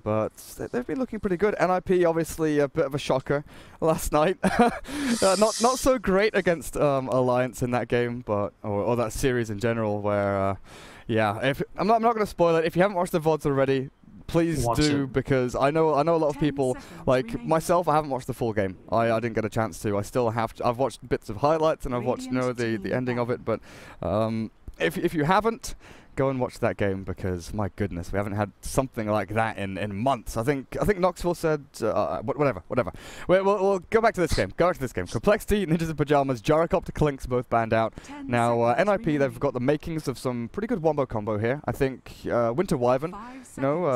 but they've been looking pretty good. NiP obviously a bit of a shocker last night. Not so great against Alliance in that game, but or that series in general. Where yeah, if I'm not going to spoil it. If you haven't watched the VODs already, please do, because I know a lot of people like myself. I haven't watched the full game. I didn't get a chance to. I still have to. I've watched bits of highlights and I've watched the ending of it. But if you haven't, go and watch that game, because my goodness, we haven't had something like that in months. I think Knoxville said whatever. We'll go back to this game. Complexity, Ninjas in Pyjamas, Gyrocopter, Clinks both banned out. Now NiP, they've got the makings of some pretty good wombo combo here. I think Winter Wyvern,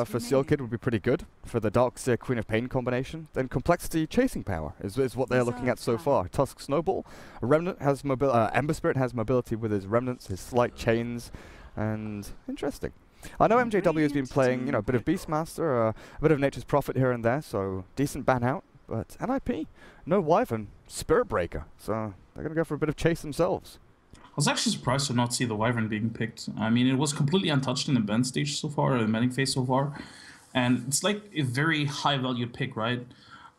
for Seal Kid would be pretty good for the Darkseer Queen of Pain combination. Then Complexity Chasing Power is what they're looking at so far. Tusk Snowball, Remnant has Ember Spirit has mobility with his Remnants, his Slight Chains. And interesting. I know MJW has been playing, a bit of Beastmaster, a bit of Nature's Prophet here and there, so decent ban out. But NiP, no Wyvern, Spirit Breaker, so they're going to go for a bit of chase themselves. I was actually surprised to not see the Wyvern being picked. I mean, it was completely untouched in the ban stage so far, or the banning phase so far. And it's like a very high-valued pick, right?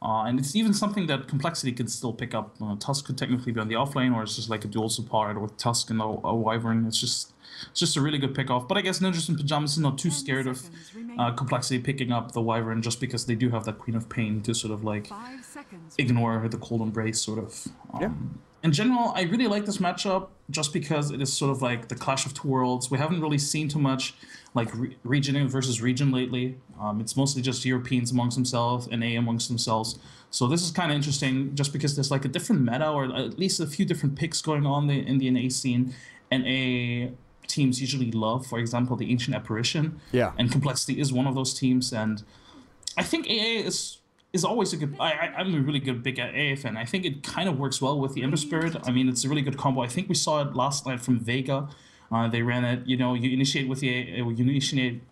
And it's even something that Complexity could still pick up. Tusk could technically be on the offlane, or it's just like a dual support with Tusk and a Wyvern. It's just a really good pick-off. But I guess Ninjas in Pyjamas is not too scared of Complexity picking up the Wyvern, just because they do have that Queen of Pain to sort of like ignore the Cold Embrace, sort of. In general, I really like this matchup just because it is sort of like the clash of two worlds. We haven't really seen too much like region versus region lately. It's mostly just Europeans amongst themselves and A amongst themselves. So this is kind of interesting just because there's like a different meta, or at least a few different picks going on in the NA scene. NA teams usually love, for example, the Ancient Apparition. Yeah. And Complexity is one of those teams. And I think AA is always a good... I'm a really good big AA fan. I think it kind of works well with the Ember Spirit. I mean, it's a really good combo. I think we saw it last night from Vega. They ran it, you initiate with the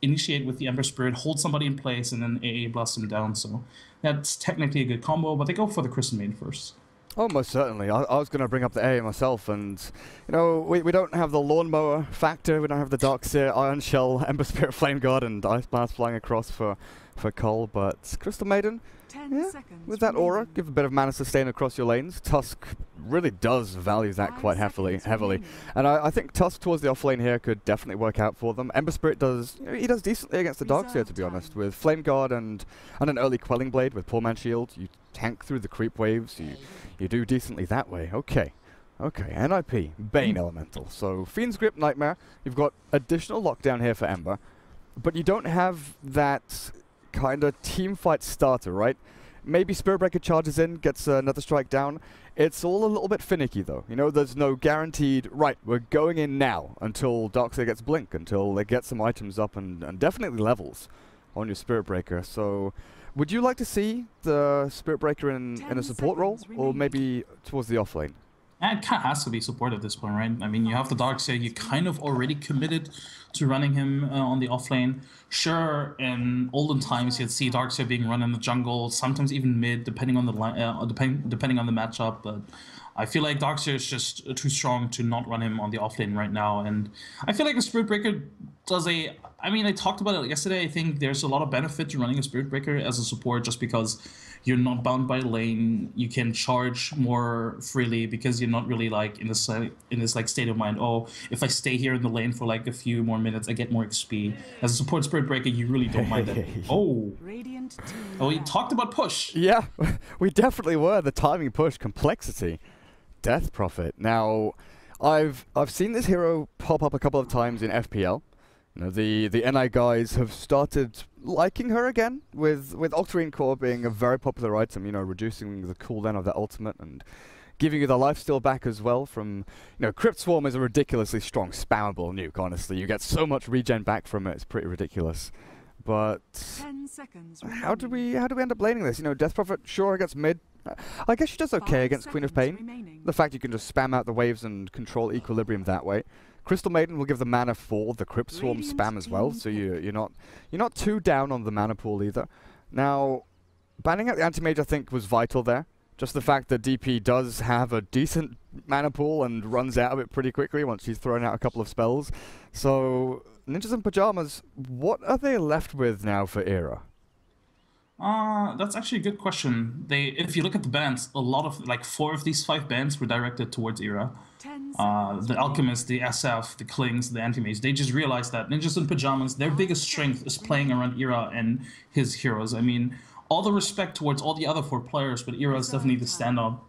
initiate with the Ember Spirit, hold somebody in place, and then AA blast them down. So that's technically a good combo, but they go for the Crystal Maiden first. Oh, most certainly. I was going to bring up the AA myself, and we don't have the lawnmower factor. We don't have the Darkseer, Iron Shell, Ember Spirit, Flame Guard, and Ice Blast flying across for coL. But Crystal Maiden, with that aura, give a bit of mana sustain across your lanes. Tusk really does value that quite heavily, and I think Tusk towards the off lane here could definitely work out for them. Ember Spirit does decently against the Darkseer, to be honest, with Flame Guard and an early Quelling Blade with Poor Man Shield. You tank through the creep waves. You do decently that way. Okay, NiP, Bane Elemental. So Fiend's Grip, Nightmare. You've got additional lockdown here for Ember, but you don't have that kind of team fight starter, right? Maybe Spirit Breaker charges in, gets another strike down. It's all a little bit finicky, though. There's no guaranteed, right, we're going in now until Darkseer gets Blink, until they get some items up and definitely levels on your Spirit Breaker. So would you like to see the Spirit Breaker in a support role, or maybe towards the offlane? It kind of has to be support at this point, right? I mean, you have the Darkseer, you kind of already committed to running him on the offlane. Sure, in olden times, you'd see Darkseer being run in the jungle, sometimes even mid, depending on the depending on the matchup. But I feel like Darkseer is just too strong to not run him on the offlane right now. And I feel like a Spirit Breaker does I mean, I talked about it yesterday. I think there's a lot of benefit to running a Spirit Breaker as a support, just because you're not bound by lane. You can charge more freely because you're not really like in this like state of mind. Oh, if I stay here in the lane for like a few more minutes, I get more XP. As a support Spirit Breaker, you really don't mind that. Oh, we talked about push. Yeah, we definitely were. The timing push, Complexity, Death Prophet. Now, I've seen this hero pop up a couple of times in FPL. The NI guys have started liking her again, with Octarine Core being a very popular item, reducing the cooldown of that ultimate and giving you the lifesteal back as well from, Crypt Swarm is a ridiculously strong, spammable nuke, honestly. You get so much regen back from it, it's pretty ridiculous. But 10 seconds how do we end up laning this? Death Prophet, sure, against mid. I guess she does okay against Queen of Pain. The fact you can just spam out the waves and control equilibrium that way. Crystal Maiden will give the mana for the Crypt Swarm spam as well, so you're not too down on the mana pool either. Now, banning out the Anti-Mage I think was vital there. Just the fact that DP does have a decent mana pool and runs out of it pretty quickly once she's thrown out a couple of spells. So, Ninjas in Pyjamas, what are they left with now for Era? That's actually a good question. If you look at the bans, a lot of like 4 of these 5 bans were directed towards Era. The Alchemist, the SF, the Klings, the Anti-Mage, they just realized that Ninjas in Pyjamas, their biggest strength is playing around Era and his heroes. I mean, all the respect towards all the other 4 players, but Era is definitely the standout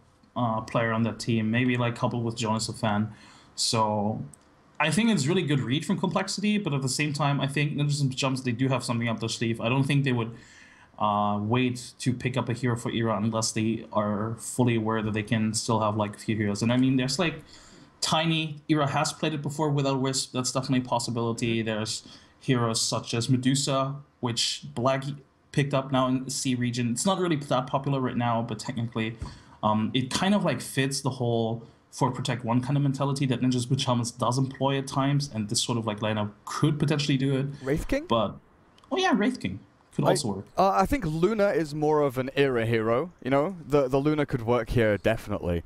player on that team, maybe like coupled with Jonas a fan. So I think it's really good read from Complexity, but at the same time, I think Ninjas in Pyjamas, they do have something up their sleeve. I don't think they would wait to pick up a hero for Era unless they are fully aware that they can still have like a few heroes. And I mean, there's like Tiny. Era has played it before without Wisp. That's definitely a possibility. There's heroes such as Medusa, which Black picked up now in the C region. It's not really that popular right now, but technically it kind of like fits the whole for Protect 1 kind of mentality that Ninjas Pyjamas does employ at times, and this sort of like lineup could potentially do it. Wraith King? But, oh yeah, Wraith King. Could also work. I think Luna is more of an Era hero, you know? The Luna could work here, definitely.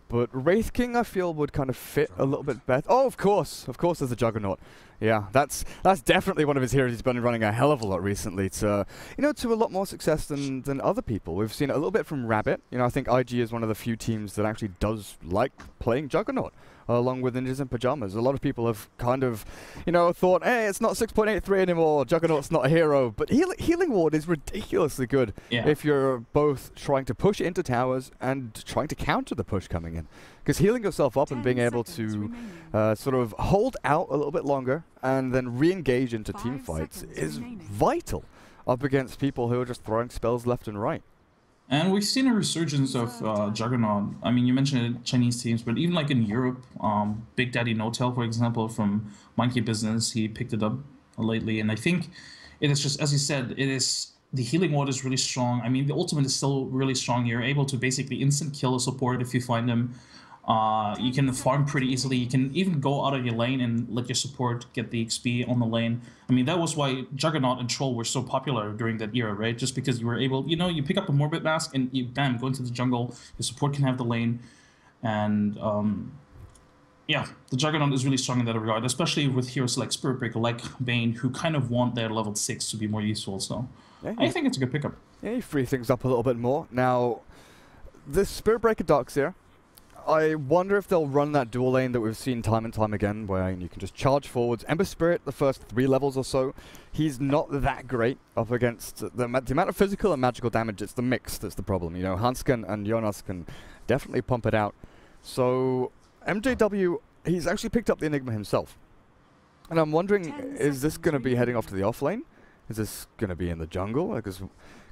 But Wraith King, I feel, would kind of fit a little bit better. Oh, of course there's the Juggernaut. Yeah, that's definitely one of his heroes he's been running a hell of a lot recently to, you know, to a lot more success than other people. We've seen it a little bit from Rabbit. You know, I think IG is one of the few teams that actually does like playing Juggernaut, along with Ninjas in Pyjamas. A lot of people have kind of, you know, thought, hey, it's not 6.83 anymore, Juggernaut's not a hero. But Healing Ward is ridiculously good if you're both trying to push into towers and trying to counter the push coming in. Because healing yourself up and being able to sort of hold out a little bit longer and then re-engage into team fights is vital up against people who are just throwing spells left and right. And we've seen a resurgence of Juggernaut. I mean, you mentioned Chinese teams, but even like in Europe, Big Daddy No-Tail, for example, from Monkey Business, he picked it up lately. And I think it is just, as you said, the healing ward is really strong. I mean, the ultimate is still really strong. You're able to basically instant kill a support if you find them. You can farm pretty easily. You can even go out of your lane and let your support get the XP on the lane. I mean, that was why Juggernaut and Troll were so popular during that era, right? Just because you were able, you know, you pick up a Morbid Mask and you, bam, go into the jungle. Your support can have the lane. And, yeah, the Juggernaut is really strong in that regard, especially with heroes like Spirit Breaker, like Bane, who kind of want their level 6 to be more useful. So yeah, I think it's a good pickup. Yeah, you free things up a little bit more. Now, this Spirit Breaker Darkseer, I wonder if they'll run that dual lane that we've seen time and time again, where you can just charge forwards. Ember Spirit, the first 3 levels or so, he's not that great up against the amount of physical and magical damage. It's the mix that's the problem. You know, Hansken and Jonas can definitely pump it out. So MJW, he's actually picked up the Enigma himself. And I'm wondering, is this going to be heading off to the off lane? Is this going to be in the jungle? Because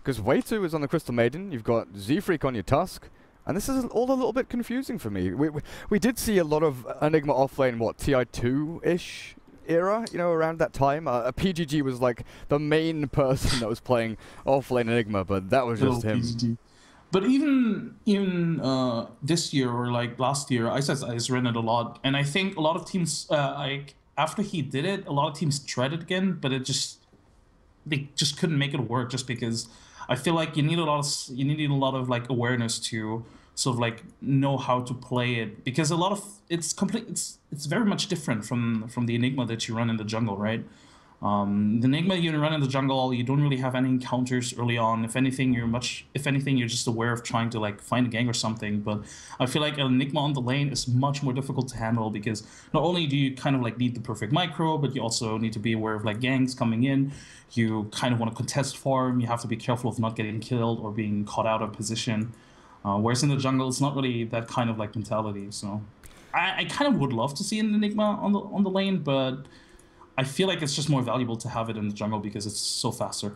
bo2 is on the Crystal Maiden, you've got Z-Freak on your Tusk. And this is all a little bit confusing for me. We did see a lot of Enigma offlane, what, TI2-ish era, you know, around that time. PGG was like the main person that was playing offlane Enigma, but that was just him. PGG. But even this year or like last year, Ice ran it a lot. And I think a lot of teams, like after he did it, a lot of teams tried it again, but they just couldn't make it work just because I feel like you need a lot of like awareness to sort of like know how to play it, because a lot of it's very much different from the Enigma that you run in the jungle, right? The Enigma you run in the jungle, you don't really have any encounters early on. If anything, you're just aware of trying to like find a gang or something. But I feel like an Enigma on the lane is much more difficult to handle, because not only do you kind of like need the perfect micro, but you also need to be aware of like gangs coming in. You kind of want to contest farm. You have to be careful of not getting killed or being caught out of position. Whereas in the jungle, it's not really that kind of like mentality. So I kind of would love to see an Enigma on the lane, but I feel like it's just more valuable to have it in the jungle because it's so faster.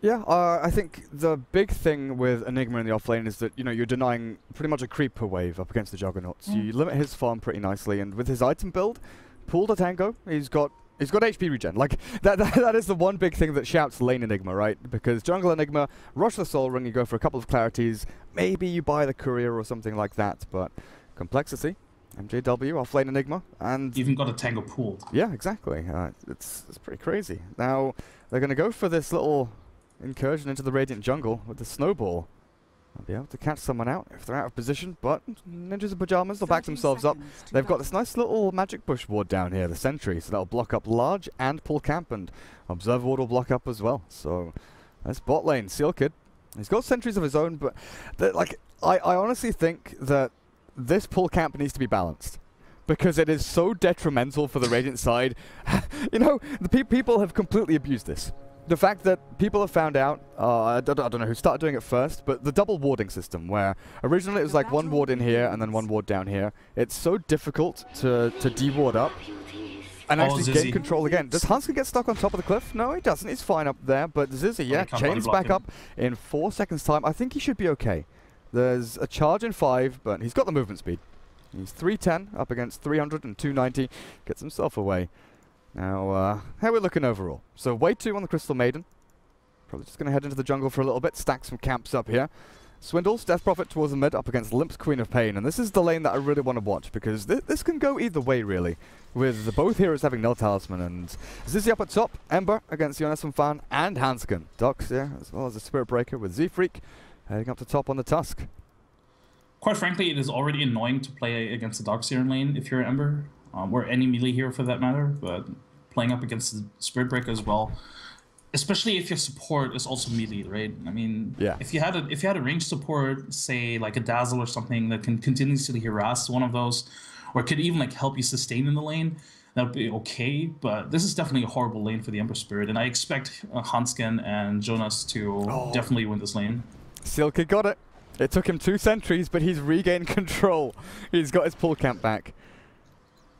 Yeah, I think the big thing with Enigma in the offlane is that, you know, you're denying pretty much a creep per wave up against the Juggernauts. You limit his farm pretty nicely, and with his item build, Pool to Tango, he's got HP regen. Like, that is the one big thing that shouts lane Enigma, right? Because jungle Enigma, rush the Soul Ring, you go for a couple of clarities, maybe you buy the Courier or something like that, but complexity, MJW, offlane Enigma, and even got a Tango pooled. Yeah, exactly. It's pretty crazy. Now, they're going to go for this little incursion into the Radiant jungle with the Snowball. They'll be able to catch someone out if they're out of position, but Ninjas in Pyjamas, they'll back themselves up. They've got this nice little magic bush ward down here, the Sentry, so that'll block up large and pull camp, and Observer ward will block up as well. So That's bot lane, sealkid. He's got sentries of his own, but I honestly think that this pull camp needs to be balanced. Because it is so detrimental for the Radiant side. You know, the people have completely abused this. The fact that people have found out, I don't know who started doing it first, but the double warding system, where originally it was like one ward in here and then one ward down here. It's so difficult to de-ward up and actually gain control again. Does Hanskin get stuck on top of the cliff? No, he doesn't. He's fine up there. But Zizzy, yeah, chains back up in 4 seconds time. I think he should be okay. There's a charge in 5, but he's got the movement speed. He's 310 up against 300 and 290. Gets himself away. Now, how are we looking overall? So, wave 2 on the Crystal Maiden. Probably just going to head into the jungle for a little bit. Stack some camps up here. Swindles, Death Prophet towards the mid up against Limp's Queen of Pain. And this is the lane that I really want to watch because this can go either way, really. With both heroes having Null Talisman. And Zizzy up at top. Ember against Yonesum Fan and Hanskin. Dox, yeah, as well as a Spirit Breaker with Z-Freak heading up to top on the Tusk. Quite frankly, it is already annoying to play against the Darkseer lane if you're Ember, or any melee hero for that matter, but playing up against the Spirit Breaker as well, especially if your support is also melee, right? I mean, yeah. if you had a ranged support, say like a Dazzle or something that can continuously harass one of those, or could even like help you sustain in the lane, that would be okay, but this is definitely a horrible lane for the Ember Spirit, and I expect Hanskin and Jonas to definitely win this lane. Sealkid got it. It took him 2 sentries, but he's regained control. He's got his pull camp back.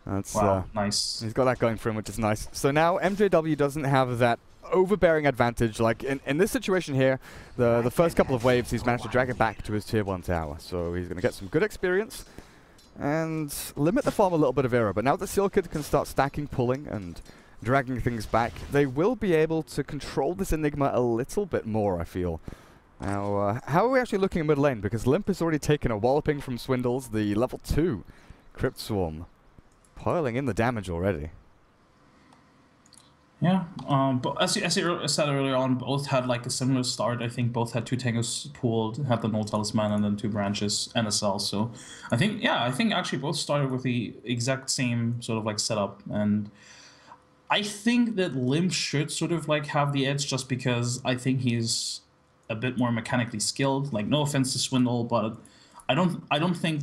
That's nice. He's got that going for him, which is nice. So now MJW doesn't have that overbearing advantage. Like in this situation here, the first couple of waves, he's managed to drag it back to his tier 1 tower. So he's going to get some good experience and limit the farm a little bit of error. But now that Sealkid can start stacking, pulling, and dragging things back, they will be able to control this Enigma a little bit more, I feel. Now, how are we actually looking at mid lane? Because Limp has already taken a walloping from Swindles, the level 2 Crypt Swarm. Piling in the damage already. Yeah, but as I said earlier on, both had like a similar start. I think both had 2 tangos pooled, had the Null Talisman, and then 2 branches, NSL. So I think actually both started with the exact same sort of like setup. And I think that Limp should sort of like have the edge just because I think he's a bit more mechanically skilled. Like, no offense to Swindle, but I rather think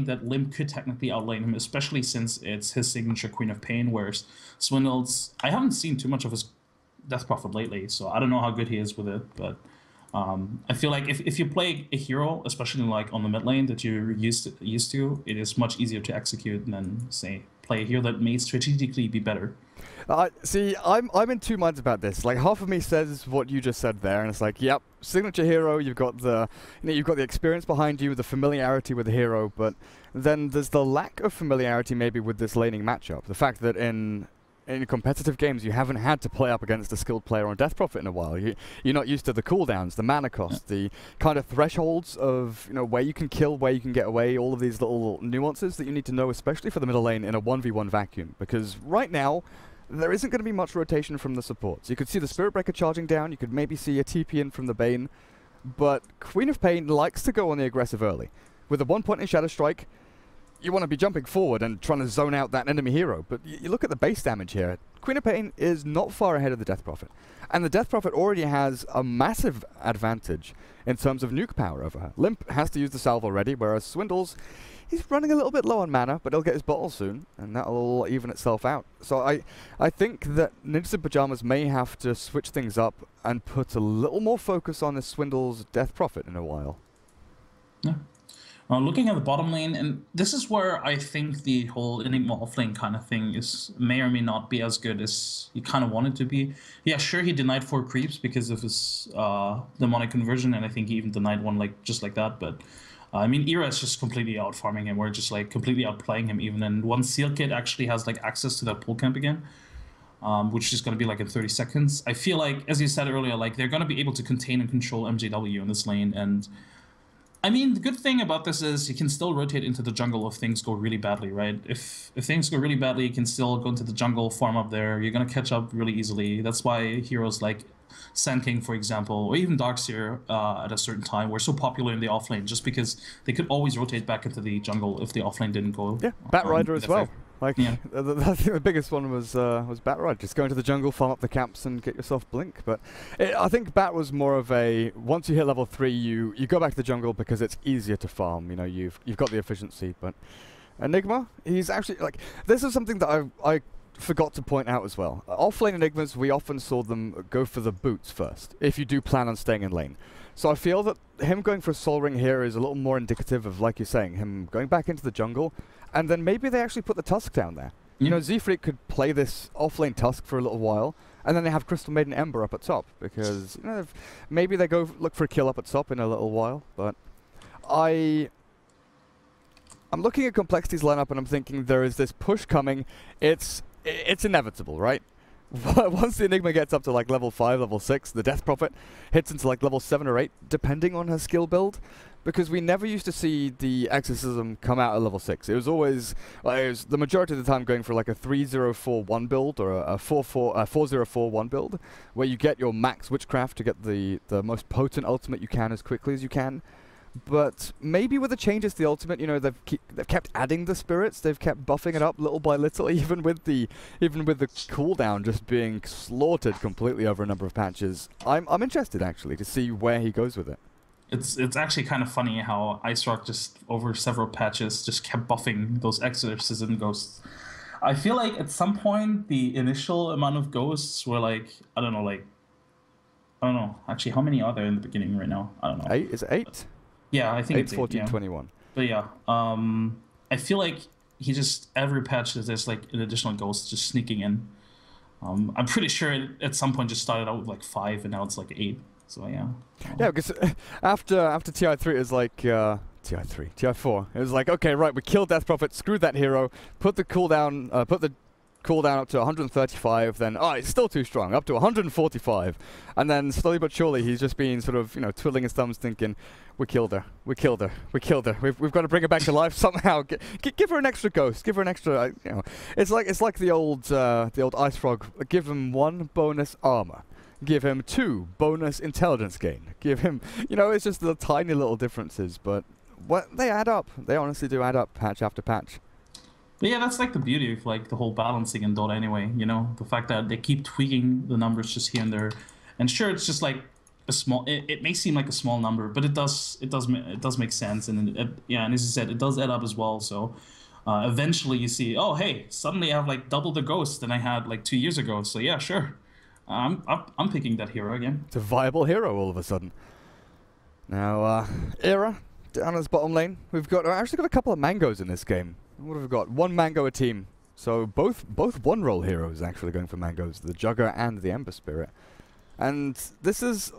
that Limp could technically outlane him, especially since it's his signature Queen of Pain, whereas Swindle's, I haven't seen too much of his Death Prophet lately, so I don't know how good he is with it, but I feel like if you play a hero, especially like on the mid lane that you're used to, it is much easier to execute than, say, play a hero that may strategically be better. See, I'm in 2 minds about this. Like, half of me says what you just said there, and it's like, yep, signature hero. You've got the experience behind you, the familiarity with the hero, but then there's the lack of familiarity maybe with this laning matchup. The fact that in competitive games you haven't had to play up against a skilled player on Death Prophet in a while. You're not used to the cooldowns, the mana cost, the kind of thresholds of where you can kill, where you can get away, all of these little nuances that you need to know, especially for the middle lane in a 1v1 vacuum. Because right now, there isn't going to be much rotation from the supports. You could see the Spirit Breaker charging down, you could maybe see a TP in from the Bane, but Queen of Pain likes to go on the aggressive early. With a 1 point in Shadow Strike, you want to be jumping forward and trying to zone out that enemy hero, but you look at the base damage here. Queen of Pain is not far ahead of the Death Prophet, and the Death Prophet already has a massive advantage in terms of nuke power over her. Limp has to use the salve already, whereas Swindles, he's running a little bit low on mana, but he'll get his bottle soon, and that'll even itself out. So I think that Ninjas in Pyjamas may have to switch things up and put a little more focus on this Swindles Death Prophet in a while. Yeah. Looking at the bottom lane, and this is where I think the whole Enigma offlane kind of thing may or may not be as good as you kind of want it to be. Yeah, sure, he denied 4 creeps because of his demonic conversion, and I think he even denied 1 just like that, but I mean, Era is just completely out farming him. We're just like completely outplaying him even. And once Sealkid actually has like access to that pull camp again, which is going to be like in 30 seconds, I feel like, as you said earlier, like they're going to be able to contain and control MJW in this lane. And I mean, the good thing about this is you can still rotate into the jungle if things go really badly, right? If things go really badly, you can still go into the jungle, farm up there. You're going to catch up really easily. That's why heroes like Sand King, for example, or even Darkseer at a certain time were so popular in the offlane, just because they could always rotate back into the jungle if the offlane didn't go. Yeah, Bat Rider as well. Like, Yeah. I think the biggest one was Bat, right? Just go into the jungle, farm up the camps, and get yourself Blink. But I think Bat was more of a, once you hit level 3, you go back to the jungle because it's easier to farm. You know, you've got the efficiency. But Enigma, he's actually, like, this is something that I forgot to point out as well. Off-lane Enigmas, we often saw them go for the boots first, if you do plan on staying in lane. So I feel that him going for a Soul Ring here is a little more indicative of, like you're saying, him going back into the jungle, and then maybe they actually put the Tusk down there. You know, Z-Freak could play this off-lane Tusk for a little while, and then they have Crystal Maiden Ember up at top, because, you know, maybe they go look for a kill up at top in a little while, but I'm looking at Complexity's lineup and I'm thinking there is this push coming. It's inevitable, right? Once the Enigma gets up to like level 5, level 6, the Death Prophet hits into like level 7 or 8, depending on her skill build. Because we never used to see the Exorcism come out at level 6. It was always, the majority of the time going for like a 3041 build or a 4041 build, where you get your max Witchcraft to get the most potent ultimate you can as quickly as you can. But maybe with the changes to the ultimate, you know, they've kept adding the spirits, they've kept buffing it up little by little, even with the cooldown just being slaughtered completely over a number of patches. I'm interested actually to see where he goes with it. It's actually kind of funny how Ice Rock just over several patches just kept buffing those exorcism ghosts. I feel like at some point the initial amount of ghosts were like, I don't know. Actually, how many are there in the beginning right now? I don't know. 8? Is it 8? Yeah, I think 8, it's 14, 8, yeah. 21. But yeah, I feel like he just, every patch there's like an additional ghost just sneaking in. I'm pretty sure it at some point just started out with like 5 and now it's like 8. So yeah. Yeah, because after TI3 it was like TI4. It was like, okay, right, we killed Death Prophet, screw that hero, put the cooldown up to 135, then it's still too strong, up to 145, and then slowly but surely he's just been sort of, you know, twiddling his thumbs thinking, we killed her, we've got to bring her back to life somehow. Give her an extra ghost, give her an extra, you know, it's like the old Ice Frog. Give him 1 bonus armor, give him 2 bonus intelligence gain, give him, you know, it's just the tiny little differences, but they add up. They honestly do add up, patch after patch. But yeah, that's like the beauty of like the whole balancing in Dota anyway, you know, the fact that they keep tweaking the numbers just here and there. And sure, it's just like a small, it may seem like a small number, but it does make sense. And and as you said, it does add up as well. So eventually you see, oh, hey, suddenly I have like double the ghost than I had like 2 years ago. So yeah, sure. I'm picking that hero again. It's a viable hero all of a sudden. Now, Era down as bottom lane. We've actually got a couple of mangoes in this game. What have we got? 1 mango a team. So both one-roll heroes actually going for mangoes, the Jugger and the Ember Spirit. And this has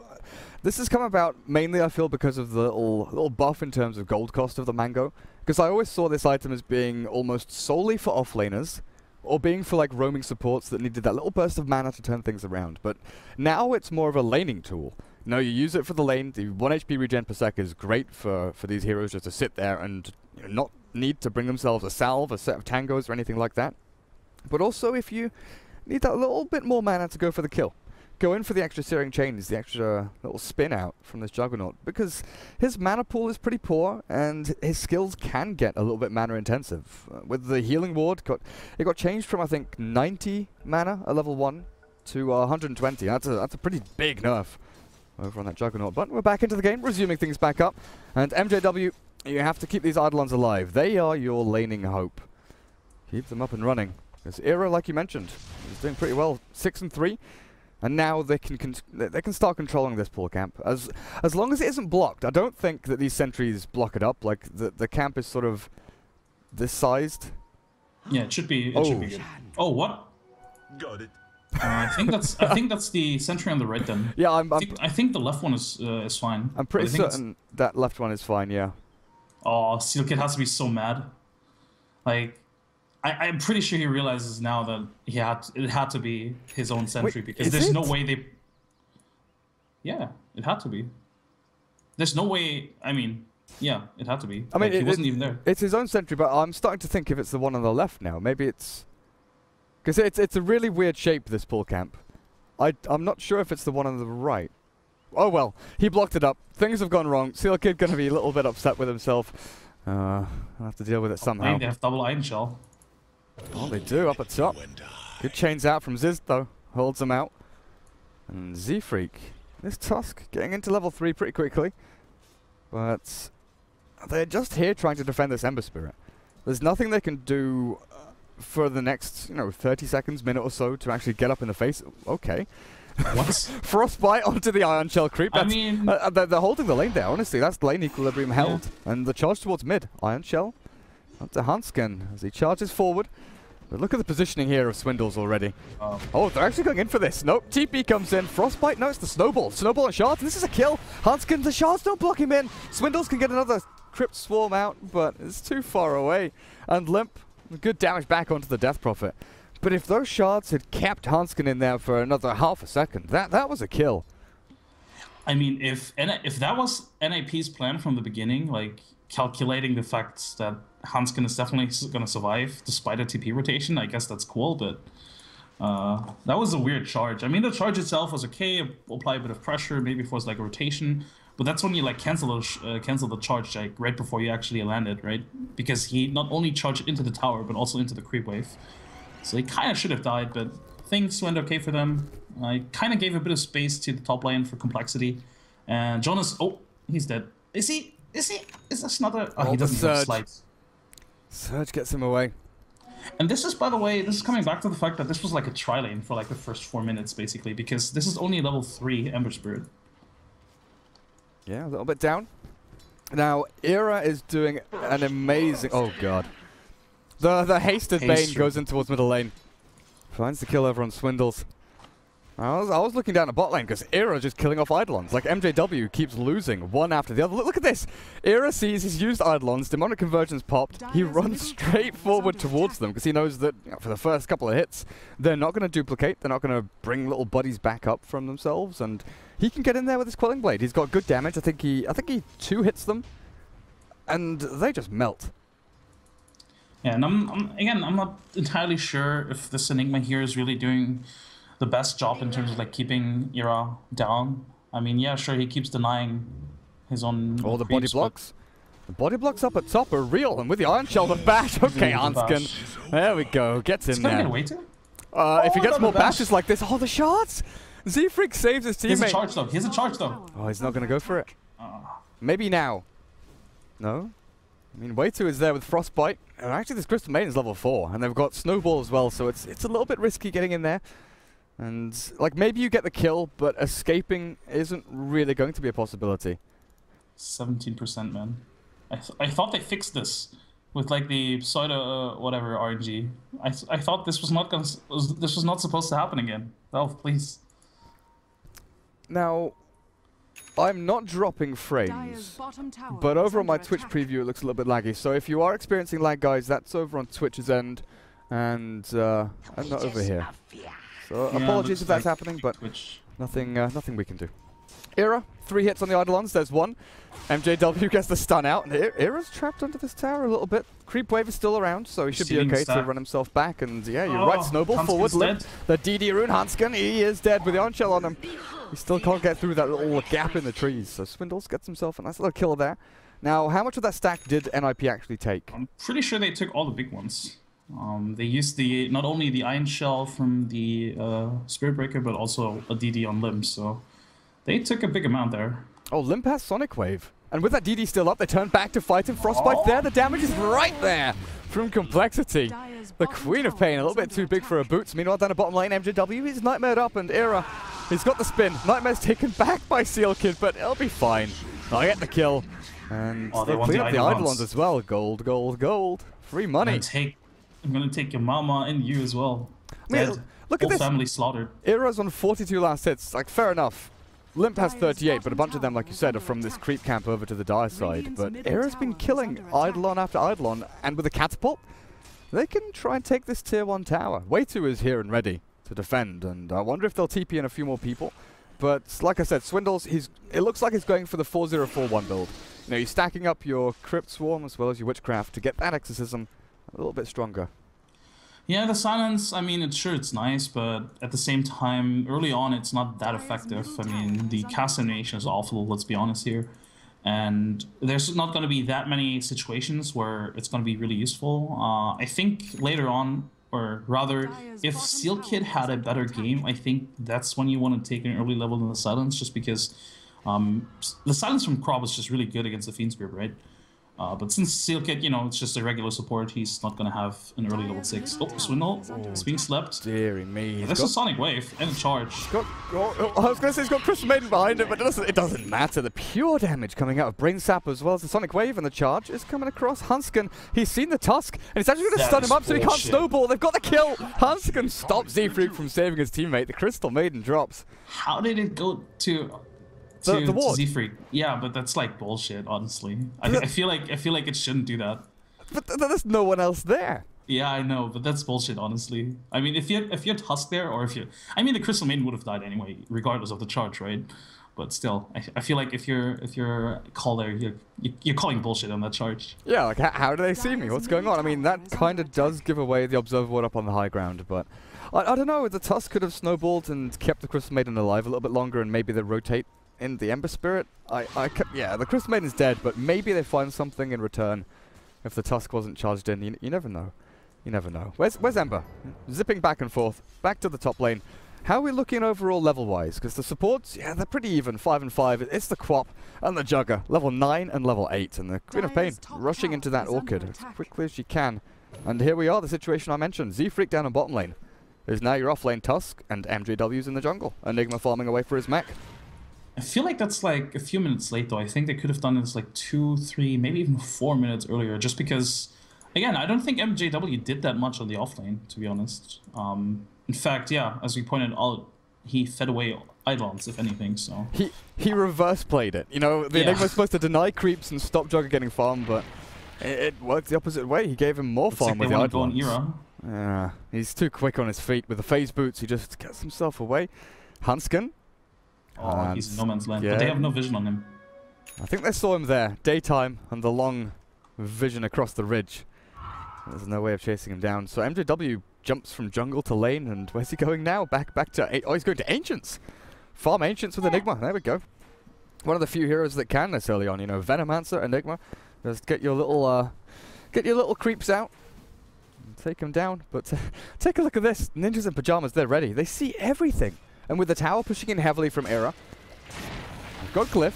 come about mainly, I feel, because of the little buff in terms of gold cost of the mango. Because I always saw this item as being almost solely for offlaners, or being for like roaming supports that needed that little burst of mana to turn things around. But now it's more of a laning tool. You know, you use it for the lane. The 1 HP regen per sec is great for these heroes just to sit there and, you know, not need to bring themselves a salve, a set of tangos, or anything like that. But also, if you need that little bit more mana to go for the kill, go in for the extra Searing Chains, the extra little spin out from this Juggernaut, because his mana pool is pretty poor, and his skills can get a little bit mana intensive. With the Healing Ward, it got changed from, I think, 90 mana at level 1 to 120. That's a pretty big nerf over on that Juggernaut. But we're back into the game, resuming things back up, and MJW, you have to keep these Eidolons alive. They are your laning hope. Keep them up and running. Because Era, like you mentioned, is doing pretty well, 6 and 3, and now they can start controlling this pool camp. As long as it isn't blocked, I don't think that these sentries block it up. Like the camp is sort of this sized. Yeah, it should be. It should be good. Oh, what? Got it. I think that's the sentry on the right then. Yeah, I think the left one is fine. I'm pretty certain that left one is fine. Yeah. Oh, Steel Kid has to be so mad. Like, I'm pretty sure he realizes now that it had to be his own sentry. Wait, because there's no way they... Yeah, it had to be. There's no way... I mean, yeah, it had to be. I mean, he wasn't even there. It's his own sentry, but I'm starting to think if it's the one on the left now. Maybe it's... Because it's a really weird shape, this pull camp. I'm not sure if it's the one on the right. Oh well, he blocked it up. Things have gone wrong. Seal Kid gonna be a little bit upset with himself. I'll have to deal with it somehow. They have double Iron Shell. Oh, they do up at top. Good chains out from Ziz though. Holds them out. And Z-Freak. This Tusk getting into level 3 pretty quickly. But they're just here trying to defend this Ember Spirit. There's nothing they can do for the next, 30 seconds, minute or so to actually get up in the face. Okay. What? Frostbite onto the Ion Shell creep. That's, I mean... they're holding the lane there, honestly. That's lane equilibrium held. And the charge towards mid. Ion Shell up to Hanskin as he charges forward. But look at the positioning here of Swindles already. Oh, they're actually going in for this. Nope, TP comes in. Frostbite, no, it's the Snowball. Snowball and Shards, this is a kill. Hanskin, the Shards don't block him in. Swindles can get another Crypt Swarm out, but it's too far away. And Limp, good damage back onto the Death Prophet. But if those Shards had kept Hanskin in there for another half a second, that was a kill. I mean, if that was NiP's plan from the beginning, like calculating the fact that Hanskin is definitely going to survive despite a TP rotation, I guess that's cool, but that was a weird charge. I mean, the charge itself was okay, apply a bit of pressure, maybe if it was like a rotation, but that's when you like cancel the charge like right before you actually landed, right? Because he not only charged into the tower, but also into the creep wave. So he kind of should have died, but things went okay for them. I kind of gave a bit of space to the top lane for complexity. And Jonas, oh, he's dead. Is he? Is this another? Oh, he doesn't have slides. Surge gets him away. And this is, by the way, this is coming back to the fact that this was like a tri-lane for like the first 4 minutes, basically, because this is only level 3 Ember Spirit. Yeah, a little bit down. Now, Era is doing an amazing... Oh, God. The hasted Bane goes in towards middle lane. Finds the kill over on Swindles. I was looking down at bot lane because Era just killing off Eidolons. Like MJW keeps losing one after the other. Look at this. Era sees he's used Eidolons. Demonic Convergence popped. He runs straight forward towards them because he knows that for the first couple of hits, they're not going to duplicate. They're not going to bring little buddies back up from themselves. And he can get in there with his Quelling Blade. He's got good damage. I think he 2 hits them. And they just melt. Yeah, and I'm not entirely sure if this Enigma here is really doing the best job in terms of like keeping Era down. I mean, yeah, sure, he keeps denying his own. All the body blocks. The body blocks up at top are real, and with the Iron Shell, the bash. Okay, Anskin. There we go. Gets in there. Get away to? If he gets more bashes like this, oh, the shards! Z-Freak saves his teammate. He has a charge though. Oh, he's not gonna go for it. Maybe now. No. I mean, bo2 is there with Frostbite, and actually this Crystal Maiden is level 4, and they've got Snowball as well, so it's a little bit risky getting in there. And, like, maybe you get the kill, but escaping isn't really going to be a possibility. 17%, man. I thought they fixed this with, like, the pseudo, whatever, RNG. I thought this was not supposed to happen again. Oh, please. Now, I'm not dropping frames, but over on my Twitch preview it looks a little bit laggy. So if you are experiencing lag, guys, that's over on Twitch's end, and I'm not over here. So yeah, apologies if that's happening, but nothing we can do. Era, 3 hits on the Eidolons, there's 1. MJW gets the stun out, and Era's trapped under this tower a little bit. Creep Wave is still around, so he should be okay to run himself back, and yeah, you're right, Snowball forward, Limp. The DD Rune Hanskin, he is dead with the on-shell on him. He still can't get through that little gap in the trees, so Swindles gets himself a nice little kill there. Now, how much of that stack did NiP actually take? I'm pretty sure they took all the big ones. They used not only the Iron Shell from the Spirit Breaker, but also a DD on Limp, so they took a big amount there. Oh, Limp has Sonic Wave. And with that DD still up, they turn back to fight him. Frostbite there, the damage is right there from Complexity. The Queen of Pain, a little bit too big for her boots. Meanwhile, down the bottom lane, MJW is nightmared up, and Era, he's got the spin. Nightmare's taken back by Seal Kid, but it'll be fine. I'll get the kill. And they clean up the Eidolons as well. Gold, gold, gold. Free money. I'm gonna take your mama and you as well. I mean, look at this. Family slaughtered. Era's on 42 last hits. Like, fair enough. Limp has 38, but a bunch of them, like you said, are from this creep camp over to the Dire side. But Era's been killing Eidolon after Eidolon, and with a catapult, they can try and take this tier 1 tower. bo2 is here and ready to defend, and I wonder if they'll TP in a few more people. But like I said, Swindles, it looks like he's going for the 4-0-4-1 build. You know, you're stacking up your Crypt Swarm as well as your Witchcraft to get that Exorcism a little bit stronger. Yeah, the silence, I mean, it's nice, but at the same time, early on, it's not that effective. I mean, the cast animation is awful, let's be honest here. And there's not going to be that many situations where it's going to be really useful. I think later on, or rather, if SealKid had a better game, I think that's when you want to take an early level in the silence, just because the silence from coL is just really good against the Fiend's Grip, right? But since SealKid, you know, it's just a regular support, he's not going to have an early level 6. Oh, Swindle. It's being slept. Deary me. There's a Sonic Wave and a charge. I was going to say he's got Crystal Maiden behind it, but it doesn't matter. The pure damage coming out of Brain Sap as well as the Sonic Wave, and the charge is coming across. Hansken, he's seen the Tusk, and he's actually going to stun him up so he can't snowball. They've got the kill. Hansken stops Z-Freak from saving his teammate. The Crystal Maiden drops. How did it go to... The ward. Z-Freak. Yeah, but that's like bullshit, honestly. I feel like it shouldn't do that. But there's no one else there. Yeah, I know, but that's bullshit, honestly. I mean, if you had Tusk there, or I mean, the Crystal Maiden would have died anyway, regardless of the charge, right? But still, I feel like if you're coL there, you're calling bullshit on that charge. Yeah, like how do they see me? What's going on? I mean, that kind of does give away the Observer Ward up on the high ground, but I don't know. The Tusk could have snowballed and kept the Crystal Maiden alive a little bit longer, and maybe they rotate in the Ember Spirit. Yeah, the Crystal Maiden's dead, but maybe they find something in return if the Tusk wasn't charged in. You never know. You never know. Where's Ember? Zipping back and forth, back to the top lane. How are we looking overall level-wise? Because the supports, yeah, they're pretty even, 5 and 5. It's the Quap and the Jugger, level 9 and level 8, and the Queen of Pain rushing into that Orchid as quickly as she can. And here we are, the situation I mentioned. Z-Freak down on bottom lane. There's now your off-lane Tusk, and MJW's in the jungle. Enigma farming away for his mech. I feel like that's like a few minutes late, though. I think they could have done this like 2, 3, maybe even 4 minutes earlier, just because, again, I don't think MJW did that much on the offlane, to be honest. In fact, yeah, as we pointed out, he fed away Eidolons, if anything, so... He reverse played it. You know, the Enigma was supposed to deny creeps and stop Jugger getting farm, but it worked the opposite way. He gave him more farm with the Eidolons. Yeah, he's too quick on his feet. With the phase boots, he just gets himself away. Hansken. Oh, he's in no man's land, but they have no vision on him. I think they saw him there. Daytime and the long vision across the ridge. There's no way of chasing him down. So MJW jumps from jungle to lane, and where's he going now? Back to... Oh, he's going to Ancients. Farm Ancients with Enigma. There we go. One of the few heroes that can this early on. You know, Venomancer, Enigma. Just get your little creeps out. And take them down. But take a look at this. Ninjas in Pyjamas, they're ready. They see everything. And with the tower pushing in heavily from Era, we've got Glyph.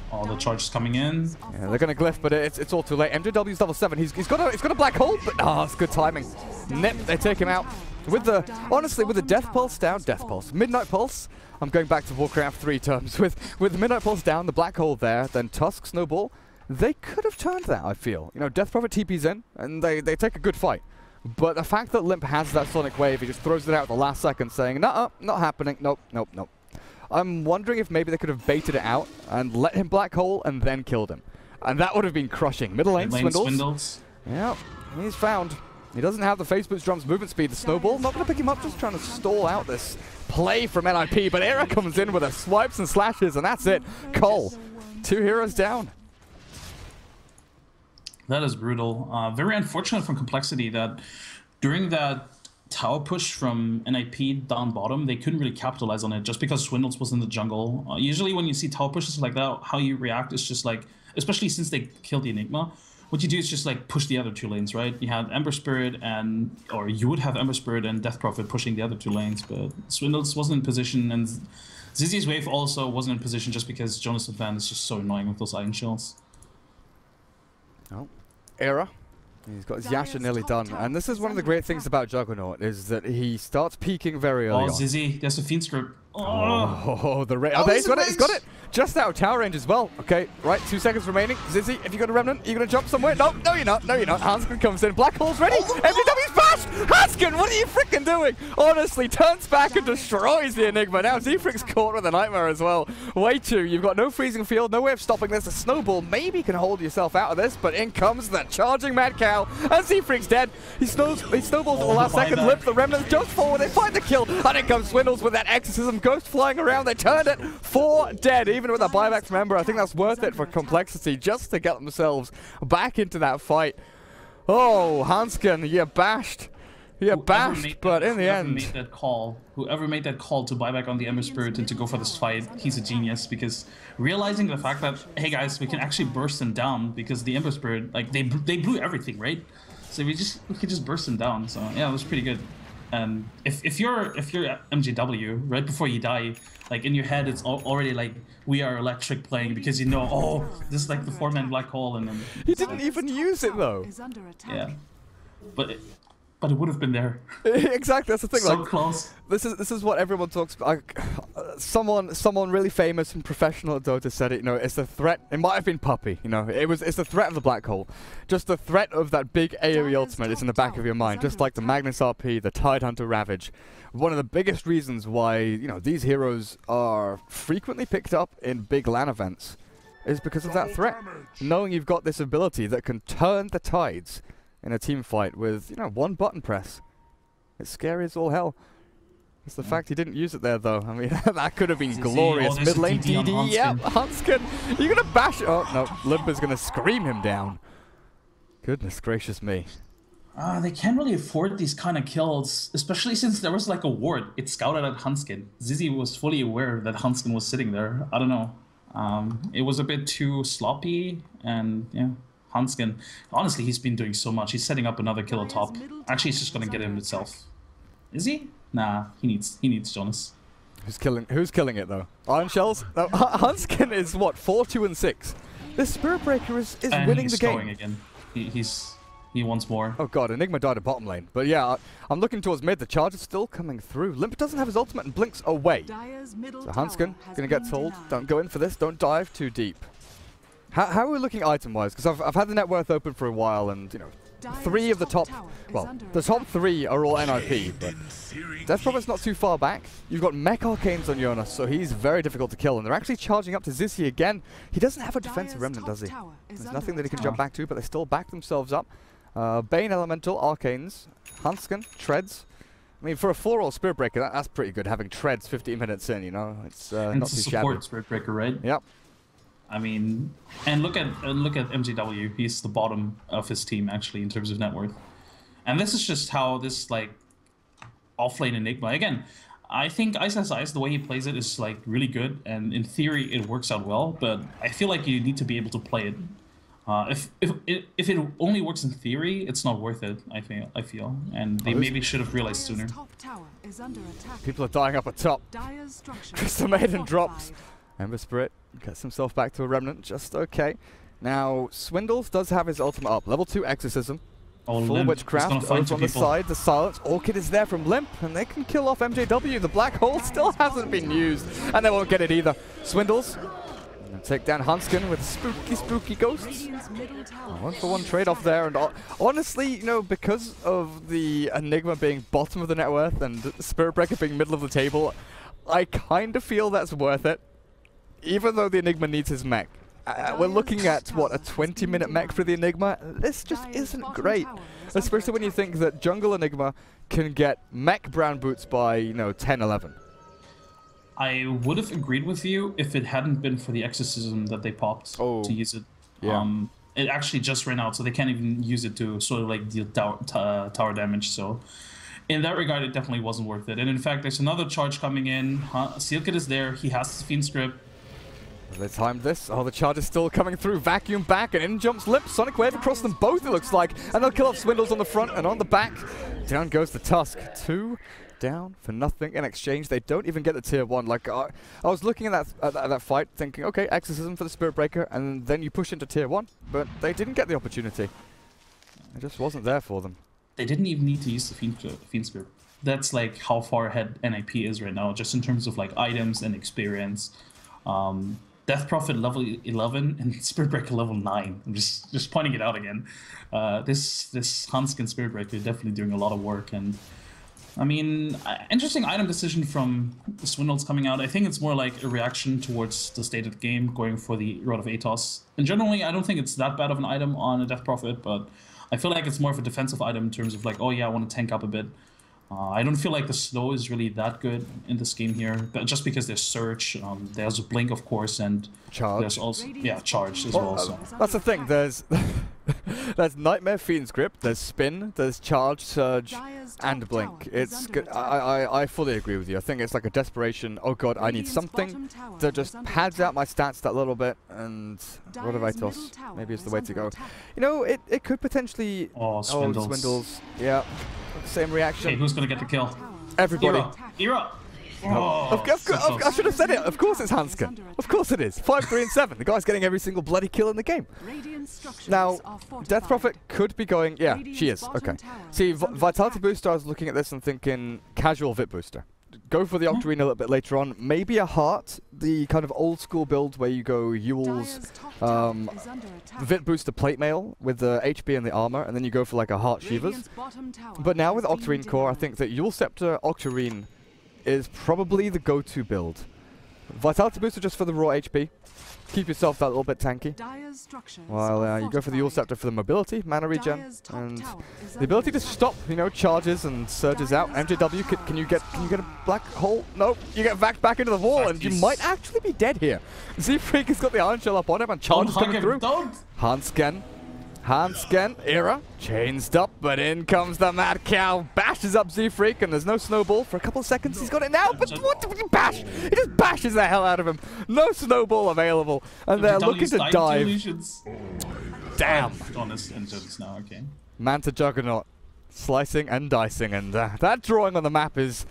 Oh, the charge is coming in. Yeah, they're going to Glyph, but it's all too late. MJW's level 7. He's got a black hole, but it's good timing. NiP, they take him out. Honestly, with the Death Pulse down, Midnight Pulse. I'm going back to Warcraft 3 terms. With the Midnight Pulse down, the black hole there, then Tusk, Snowball. They could have turned that, I feel. You know, Death Prophet TP's in, and they take a good fight. But the fact that Limp has that Sonic Wave, he just throws it out at the last second saying, "Nuh-uh, not happening, nope." I'm wondering if maybe they could have baited it out and let him black hole and then killed him. And that would have been crushing. Middle lane swindles. Yeah, he's found. He doesn't have the phase boots drum's movement speed. The Snowball, not going to pick him up, just trying to stall out this play from NiP. But Era comes in with the swipes and slashes, and that's it. coL, 2 heroes down. That is brutal. Very unfortunate from Complexity that during that tower push from NiP down bottom, they couldn't really capitalize on it just because Swindles was in the jungle. Usually when you see tower pushes like that, how you react is just like, especially since they killed the Enigma, what you do is just like push the other 2 lanes, right? You have Ember Spirit or you would have Ember Spirit and Death Prophet pushing the other 2 lanes, but Swindles wasn't in position, and Zizzy's Wave also wasn't in position just because Jonas Van is just so annoying with those Iron Shields. Oh, Era. He's got his Yasha nearly done. And this is one of the great things about Juggernaut, is that he starts peaking very early on. Zizzy, there's a Fiend's Grip. He's got it. Just out of tower range as well. Okay, right, 2 seconds remaining. Zizzy, if you got a Remnant, are you going to jump somewhere? No, you're not. Hansken comes in. Black hole's ready. MJW's fast. Hansken, what are you freaking doing? Honestly, turns back and destroys the Enigma. Now Z-Freak's caught with a Nightmare as well. Way too. You've got no freezing field, no way of stopping this. A Snowball maybe can hold yourself out of this, but in comes the charging Mad Cow, and Z-Freak's dead. He snowballs at the last second. Limp, the Remnants jumps forward. They find the kill, and in comes Swindles with that Exorcism. Ghost flying around. They turned it. 4 dead. Even with a buyback from Ember, I think that's worth it for Complexity just to get themselves back into that fight. Oh, Hansken, you bashed. Yeah, whoever bashed, made but that- in the whoever end. made that call, whoever made that call to buy back on the Ember Spirit and to go for this fight, he's a genius, because realizing the fact that, hey guys, we can actually burst them down because the Ember Spirit, like they blew everything, right? So we could just burst them down. So yeah, it was pretty good. And if you're MJW, right before you die, like in your head it's already like We Are Electric playing, because you know, oh, this is like the 4-man black hole, and then He didn't even use it though. yeah, but it would have been there. Exactly, that's the thing. So Like, close. this is what everyone talks about. Like, someone really famous and professional at Dota said it. You know, it's the threat. It might have been Puppy. You know, it's the threat of the black hole. Just the threat of that big AoE ultimate is in the back of your mind. Just like the Magnus RP, the Tidehunter Ravage. One of the biggest reasons why, you know, these heroes are frequently picked up in big LAN events is because of that threat. Knowing you've got this ability that can turn the tides in a team fight with, you know, one button press. It's scary as all hell. It's the fact he didn't use it there, though. I mean, that could have been glorious. Mid lane DD, yep, Hunskin. You're going to bash it. Oh, no, Limp is going to scream him down. Goodness gracious me. They can't really afford these kind of kills, especially since there was like a ward. It scouted at Hunskin. Zizi was fully aware that Hunskin was sitting there. I don't know. It was a bit too sloppy, and yeah. Hunskin, honestly, he's been doing so much. He's setting up another kill top. Actually, he's just gonna get him himself. Is he? Nah, he needs Jonas. Who's killing it though? Iron Shells? No, Hunskin is what, 4-2-6. This Spirit Breaker is winning the game. Again. He wants more. Oh god, Enigma died at bottom lane. But yeah, I'm looking towards mid. The charge is still coming through. Limp doesn't have his ultimate and blinks away. So Hunskin gonna get told, don't go in for this, don't dive too deep. How are we looking item-wise? Because I've had the net worth open for a while, and you know, 3 of the top, well, the top 3 are all NiP, but Death Prophet's not too far back. You've got Mech Arcanes on Jonas, so he's very difficult to kill, and they're actually charging up to Zizi again. He doesn't have a defensive remnant, does he? There's nothing that he can jump back to, but they still back themselves up. Bane Elemental, Arcanes, Hunskin, Treads. I mean, for a 4-roll Spirit Breaker, that's pretty good, having Treads 15 minutes in, you know? It's not too shabby. Support Spirit Breaker, right? Yep. I mean, and look at MJW. He's the bottom of his team actually in terms of net worth, and this is just how this like offlane Enigma. Again, I think Ice Ice, the way he plays it is like really good, and in theory it works out well. But I feel like you need to be able to play it. If it only works in theory, it's not worth it. I feel, and they maybe should have realized sooner. People are dying up at top. Crystal Maiden drops. Ember Spirit gets himself back to a remnant, just okay. Now, Swindles does have his ultimate up. Level 2 Exorcism. Oh, Full Witchcraft over on the side. The Silence. Orchid is there from Limp, and they can kill off MJW. The Black Hole still hasn't been used, and they won't get it either. Swindles. And take down Hunskin with spooky ghosts. 1-for-1 trade-off there, and honestly, you know, because of the Enigma being bottom of the net worth and Spirit Breaker being middle of the table, I kind of feel that's worth it. Even though the Enigma needs his mech. We're looking at, what, a 20-minute mech for the Enigma? This just isn't great. Especially when you think that Jungle Enigma can get mech brown boots by, you know, 10-11. I would have agreed with you if it hadn't been for the Exorcism that they popped to use it. Yeah. It actually just ran out, so they can't even use it to sort of like deal tower damage, so... In that regard, it definitely wasn't worth it. And in fact, there's another charge coming in. Sealkit is there, he has his Fiend Script. They timed this. Oh, the charge is still coming through. Vacuum back, and in jumps Limp. Sonic Wave across them both, it looks like. And they'll kill off Swindles on the front, and on the back, down goes the Tusk. 2 down for nothing in exchange. They don't even get the tier 1. Like, I was looking at that fight, thinking, okay, Exorcism for the Spirit Breaker, and then you push into tier 1. But they didn't get the opportunity. It just wasn't there for them. They didn't even need to use the Fiend Script. That's like how far ahead NiP is right now, just in terms of like items and experience. Death Prophet level 11 and Spirit Breaker level 9. I'm just pointing it out again. This Hunskin Spirit Breaker is definitely doing a lot of work, and I mean, interesting item decision from the Swindles coming out. I think it's more like a reaction towards the state of the game, going for the Rod of Atos. And generally, I don't think it's that bad of an item on a Death Prophet, but I feel like it's more of a defensive item in terms of like, oh yeah, I want to tank up a bit. I don't feel like the slow is really that good in this game here, but just because there's Surge, there's a Blink, of course, and Charge. there's also, yeah, Charge as well. So. That's the thing, there's There's Nightmare, Fiend's Grip, there's Spin, there's Charge, Surge, and Blink. It's good. I fully agree with you. I think it's like a desperation. Oh god, I need something that just pads out my stats that little bit. And what have I tossed? Maybe it's the way to go. You know, it could potentially. Oh, Swindles. Oh, Swindles. Yeah. Same reaction. Okay, who's gonna get the kill? Everybody. Era. Oh, I should have said it. Of course it's Hansken. Of course it is. 5, 3, and 7. The guy's getting every single bloody kill in the game. Now, Death Prophet could be going... Yeah, she is. Okay. See, Vitality Booster, I was looking at this and thinking casual Vit Booster. Go for the Octarine a little bit later on. Maybe a Heart, the kind of old school build where you go Yule's Vit Booster Plate Mail with the HP and the armor, and then you go for like a Heart Shivas. But now with Octarine Core, I think that Yule Scepter Octarine is probably the go-to build. Vitality Booster just for the raw HP. Keep yourself that little bit tanky. While you go for the Yule Scepter for the mobility, mana regen, and the ability to stop, you know, charges and surges out. MJW, can you get a black hole? Nope. You get back into the wall, and you might actually be dead here. Z-Freak has got the Iron Shell up on him, and charge is coming through. Hansken, Era, chainsed up, but in comes the Mad Cow, bashes up Z-Freak, and there's no snowball for a couple of seconds. He's got it now, but what did he bash? He just bashes the hell out of him. No snowball available, and they're looking to dive. Damn. Now, okay. Manta Juggernaut, slicing and dicing, and that drawing on the map is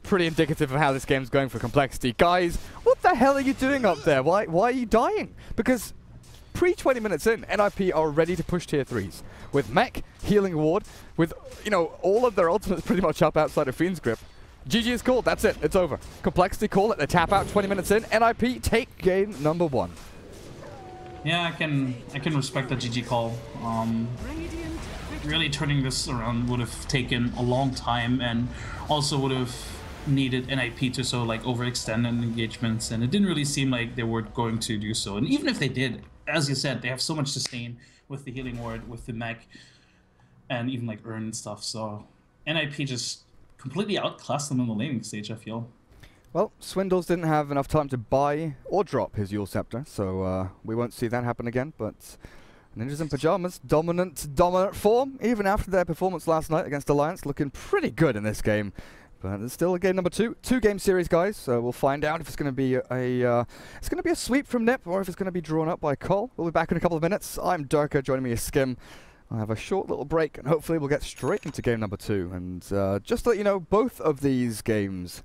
pretty indicative of how this game's going for complexity. Guys, what the hell are you doing up there? Why are you dying? Because pre-20 minutes in, NiP are ready to push tier 3s. With Mech, Healing Ward, with, you know, all of their ultimates pretty much up outside of Fiend's Grip. GG is called, that's it, it's over. Complexity call it, they tap out 20 minutes in, NiP take game number 1. Yeah, I can respect the GG call. Really turning this around would have taken a long time, and also would have needed NiP to so like overextend in engagements, and it didn't really seem like they were going to do so. And even if they did, as you said, they have so much sustain with the Healing Ward, with the mech, and even like Urn and stuff. So NiP just completely outclassed them in the laning stage, I feel. Well, Swindles didn't have enough time to buy or drop his Yule Scepter, so we won't see that happen again. But Ninjas in Pyjamas, dominant form, even after their performance last night against Alliance, looking pretty good in this game. But it's still a game number 2, 2-game series, guys. So we'll find out if it's going to be a sweep from NiP or if it's going to be drawn up by coL. We'll be back in a couple of minutes. I'm Durka, joining me is Skim. I'll have a short little break, and hopefully we'll get straight into game number 2. And just to let you know, both of these games